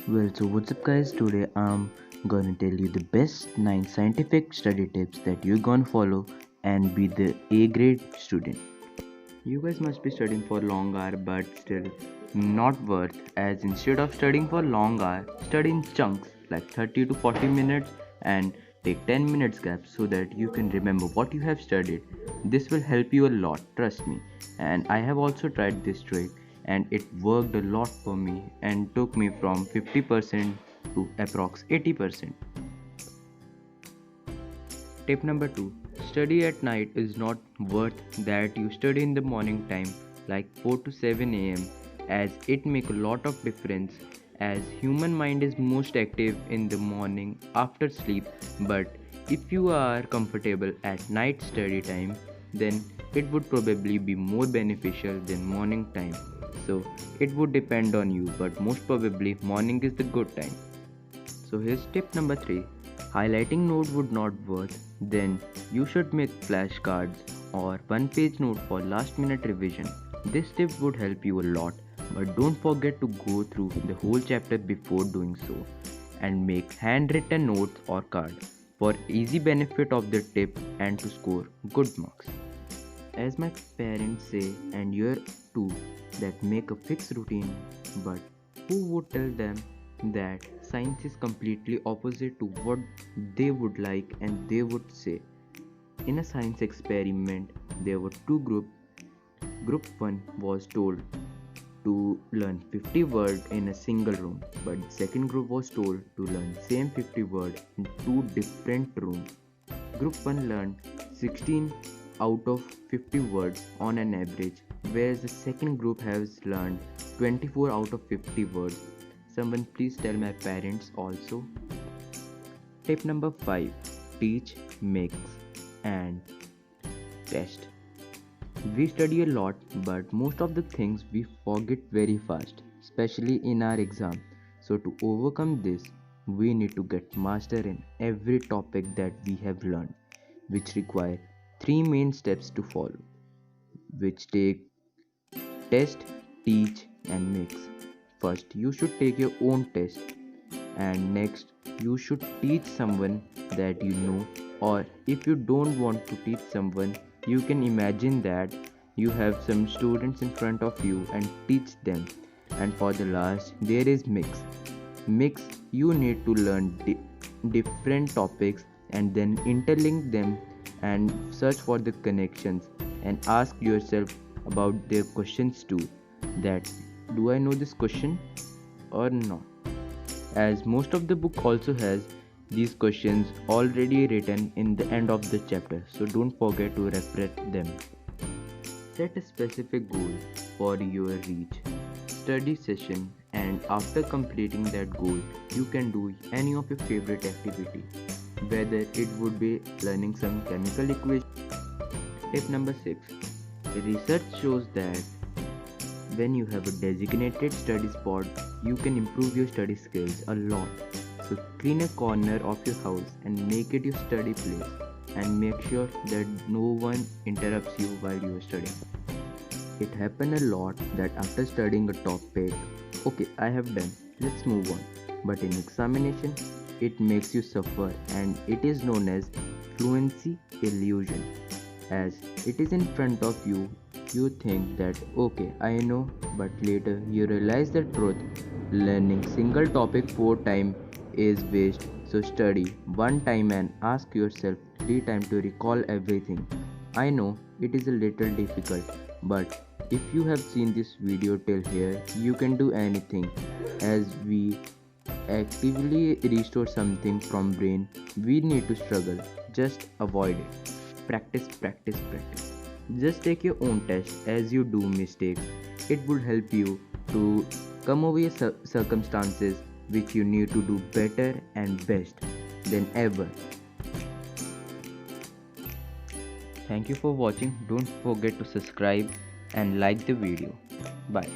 Well, so what's up, guys? Today I'm gonna tell you the best 9 scientific study tips that you're gonna follow and be the A grade student. You guys must be studying for long hour, but still not worth. As instead of studying for long hour, study in chunks like 30 to 40 minutes and take 10 minutes gap so that you can remember what you have studied. This will help you a lot, trust me. And I have also tried this trick and it worked a lot for me and took me from 50% to approx 80%. Tip number 2. Study at night is not worth that you study in the morning time like 4 to 7 am, as it make a lot of difference, as human mind is most active in the morning after sleep. But if you are comfortable at night study time, then it would probably be more beneficial than morning time. So it would depend on you, but most probably morning is the good time. So here's tip number 3. Highlighting note would not work, then you should make flashcards or one page note for last minute revision. This tip would help you a lot, but don't forget to go through the whole chapter before doing so and make handwritten notes or cards for easy benefit of the tip and to score good marks. As my parents say, and you're too, that make a fixed routine, but who would tell them that science is completely opposite to what they would like and they would say? In a science experiment, there were two groups. Group 1 was told to learn 50 words in a single room, but the second group was told to learn same 50 words in two different rooms. Group 1 learned 16 out of 50 words on an average, whereas the second group has learned 24 out of 50 words. Someone please tell my parents also. Tip number 5. Teach, mix, and test. We study a lot, but most of the things we forget very fast, especially in our exam. So to overcome this, we need to get master in every topic that we have learned, which require three main steps to follow, which take test, teach, and mix. First, you should take your own test, and next, you should teach someone that you know, or if you don't want to teach someone, you can imagine that you have some students in front of you and teach them. And for the last, there is mix. Mix, you need to learn different topics and then interlink them and search for the connections and ask yourself about their questions too, that do I know this question or not, as most of the book also has these questions already written in the end of the chapter, so don't forget to refer them. Set a specific goal for your reach study session, and after completing that goal you can do any of your favorite activity, whether it would be learning some chemical equation. Tip number 6. Research shows that when you have a designated study spot, you can improve your study skills a lot. So clean a corner of your house and make it your study place, and make sure that no one interrupts you while you are studying. It happens a lot that after studying a topic, okay, I have done, let's move on. But in examination, it makes you suffer, and it is known as fluency illusion. As it is in front of you, you think that okay, I know, but later you realize the truth. Learning single topic 4 times is waste. So study one time and ask yourself 3 times to recall everything. I know it is a little difficult, but if you have seen this video till here, you can do anything. As we actively restore something from brain, we need to struggle. Just avoid it. Practice, practice, practice. Just take your own test as you do mistakes. It would help you to come over your circumstances which you need to do better and best than ever. Thank you for watching. Don't forget to subscribe and like the video. Bye.